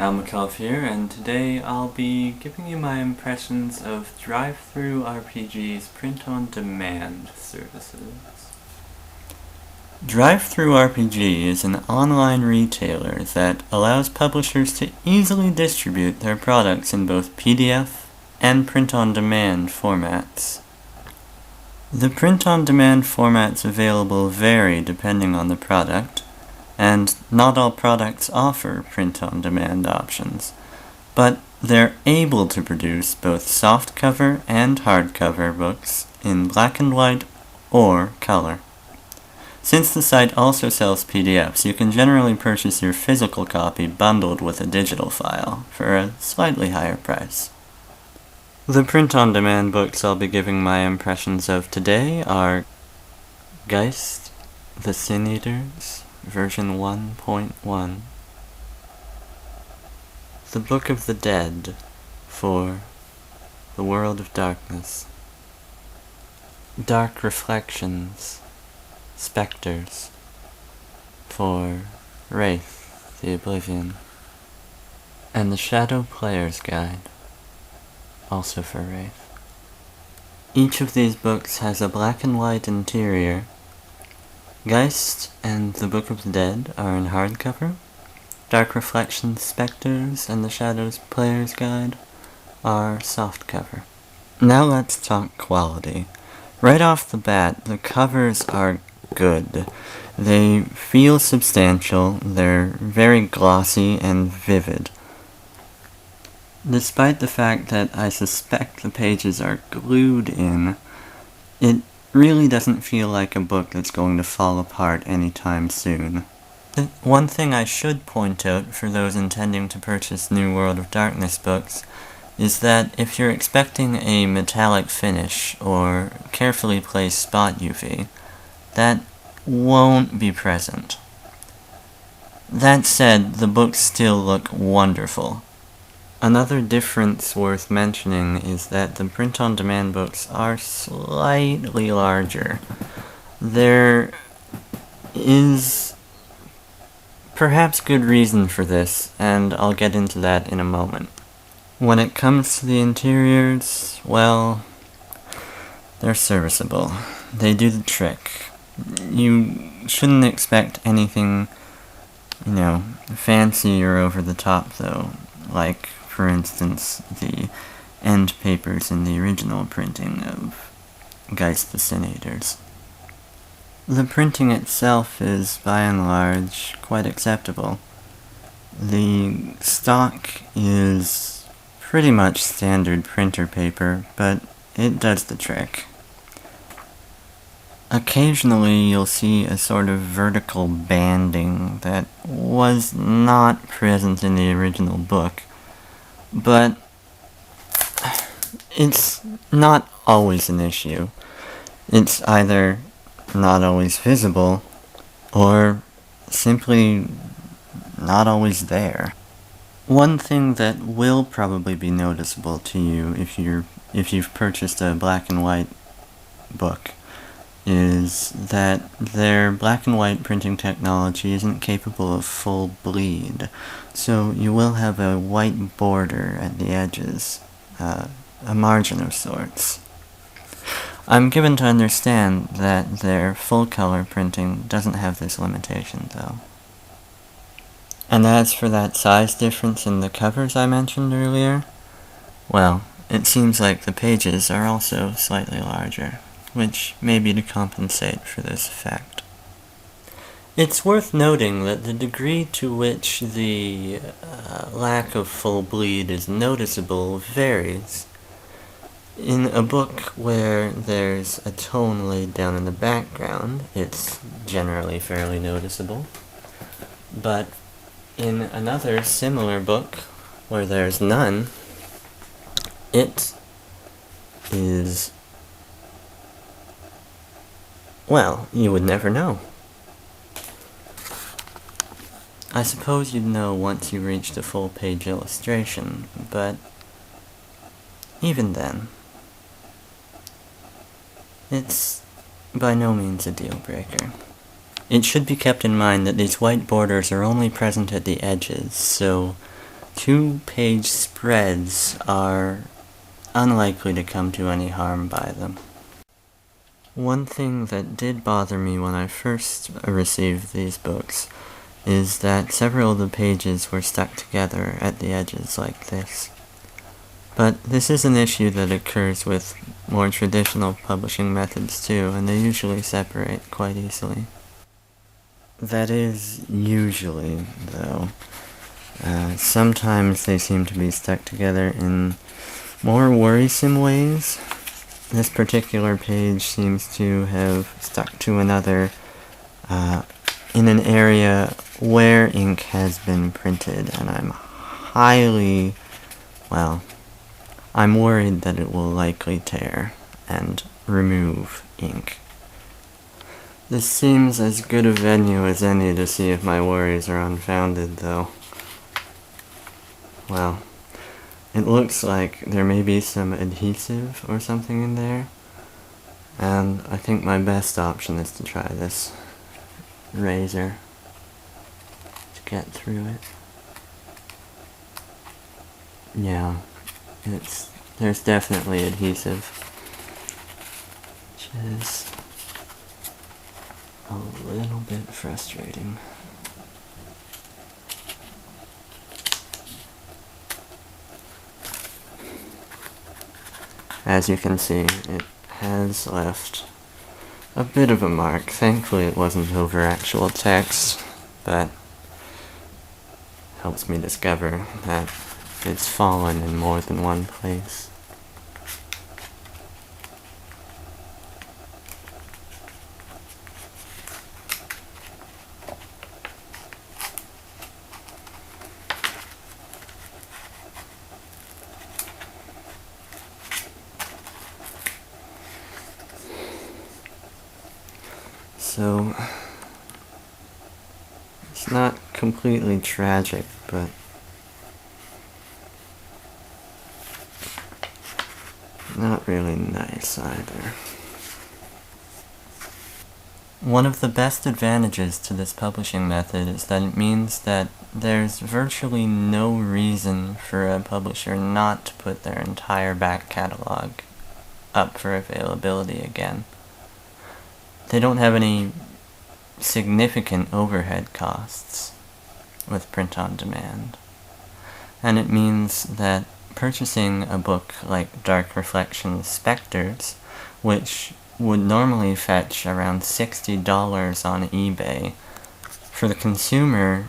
Almakov here, and today I'll be giving you my impressions of DriveThruRPG's Print On Demand services. DriveThruRPG is an online retailer that allows publishers to easily distribute their products in both PDF and print-on-demand formats. The print-on-demand formats available vary depending on the product, and not all products offer print-on-demand options, but they're able to produce both softcover and hardcover books in black and white or color. Since the site also sells PDFs, you can generally purchase your physical copy bundled with a digital file for a slightly higher price. The print-on-demand books I'll be giving my impressions of today are Geist, the Sin Eaters, version 1.1, The Book of the Dead for the World of Darkness, Dark Reflections, Spectres for Wraith, the Oblivion, and the Shadow Player's Guide, also for Wraith. Each of these books has a black and white interior. Geist and the Book of the Dead are in hardcover. Dark Reflections, Spectres, and the Shadows Player's Guide are softcover. Now let's talk quality. Right off the bat, the covers are good. They feel substantial, they're very glossy and vivid. Despite the fact that I suspect the pages are glued in, it really doesn't feel like a book that's going to fall apart anytime soon. One thing I should point out for those intending to purchase New World of Darkness books is that if you're expecting a metallic finish or carefully placed spot UV, that won't be present. That said, the books still look wonderful. Another difference worth mentioning is that the print-on-demand books are slightly larger. There is perhaps good reason for this, and I'll get into that in a moment. When it comes to the interiors, well, they're serviceable. They do the trick. You shouldn't expect anything, fancy or over the top, though, like, for instance, the end papers in the original printing of Geist the Sin Eaters. The printing itself is, by and large, quite acceptable. The stock is pretty much standard printer paper, but it does the trick. Occasionally you'll see a sort of vertical banding that was not present in the original book, but it's not always an issue. It's either not always visible, or simply not always there. One thing that will probably be noticeable to you if you've purchased a black and white book is that their black and white printing technology isn't capable of full bleed, so you will have a white border at the edges, a margin of sorts. I'm given to understand that their full-color printing doesn't have this limitation, though. And as for that size difference in the covers I mentioned earlier, well, it seems like the pages are also slightly larger, which may be to compensate for this effect. It's worth noting that the degree to which the lack of full bleed is noticeable varies. In a book where there's a tone laid down in the background, it's generally fairly noticeable. But in another similar book where there's none, it is, well, you would never know. I suppose you'd know once you reached a full-page illustration, but even then, it's by no means a deal-breaker. It should be kept in mind that these white borders are only present at the edges, so 2-page spreads are unlikely to come to any harm by them. One thing that did bother me when I first received these books is that several of the pages were stuck together at the edges like this. But this is an issue that occurs with more traditional publishing methods too, and they usually separate quite easily. That is, usually, though. Sometimes they seem to be stuck together in more worrisome ways. This particular page seems to have stuck to another in an area where ink has been printed, and I'm worried that it will likely tear and remove ink. This seems as good a venue as any to see if my worries are unfounded, though. Well, it looks like there may be some adhesive or something in there, and I think my best option is to try this razor to get through it. Yeah, there's definitely adhesive, which is a little bit frustrating. As you can see, it has left a bit of a mark. Thankfully it wasn't over actual text, but helps me discover that it's fallen in more than one place. So, it's not completely tragic, but not really nice either. One of the best advantages to this publishing method is that it means that there's virtually no reason for a publisher not to put their entire back catalog up for availability again. They don't have any significant overhead costs with Print On Demand. And it means that purchasing a book like Dark Reflections Spectres, which would normally fetch around $60 on eBay, for the consumer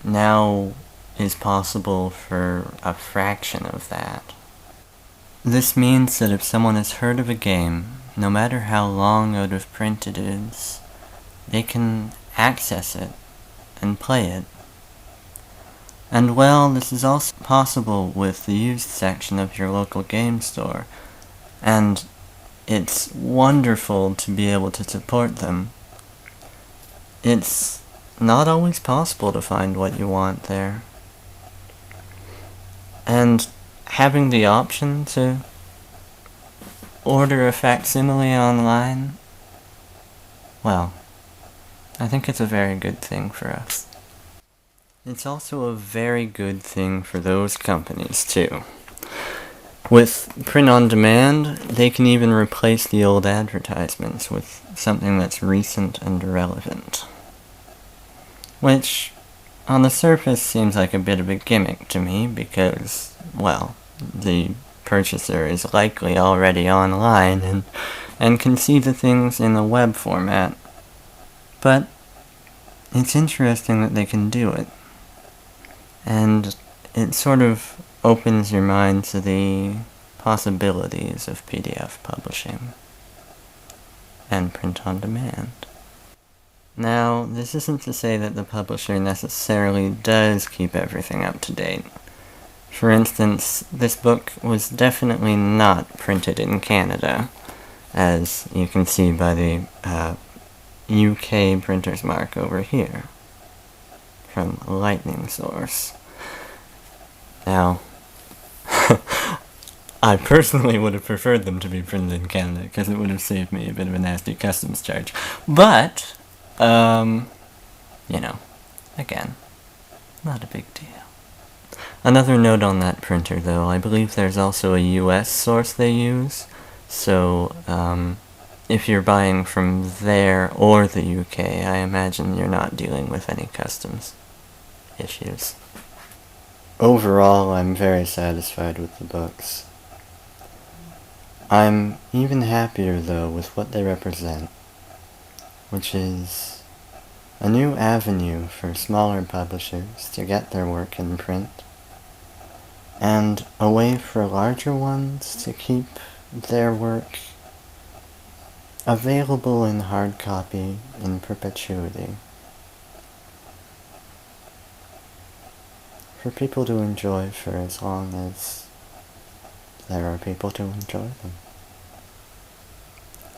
now is possible for a fraction of that. This means that if someone has heard of a game, no matter how long out of print it is, they can access it and play it. And well, this is also possible with the used section of your local game store, and it's wonderful to be able to support them. It's not always possible to find what you want there. And having the option to order a facsimile online, well, I think it's a very good thing for us. It's also a very good thing for those companies, too. With Print On Demand, they can even replace the old advertisements with something that's recent and relevant. Which, on the surface, seems like a bit of a gimmick to me because, well, the purchaser is likely already online and can see the things in a web format. But it's interesting that they can do it. And it sort of opens your mind to the possibilities of PDF publishing and Print On Demand. Now, this isn't to say that the publisher necessarily does keep everything up to date. For instance, this book was definitely not printed in Canada, as you can see by the UK printer's mark over here, from Lightning Source. Now, I personally would have preferred them to be printed in Canada, because it would have saved me a bit of a nasty customs charge. But, again, not a big deal. Another note on that printer, though, I believe there's also a US source they use, so if you're buying from there or the UK, I imagine you're not dealing with any customs issues. Overall, I'm very satisfied with the books. I'm even happier, though, with what they represent, which is a new avenue for smaller publishers to get their work in print, and a way for larger ones to keep their work available in hard copy in perpetuity, for people to enjoy for as long as there are people to enjoy them.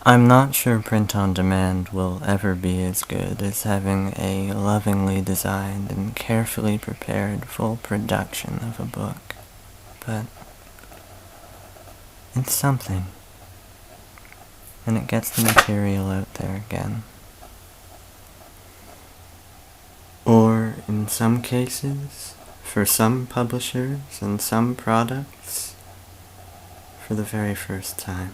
I'm not sure print on demand will ever be as good as having a lovingly designed and carefully prepared full production of a book, but it's something, and it gets the material out there again. Or, in some cases, for some publishers and some products, for the very first time.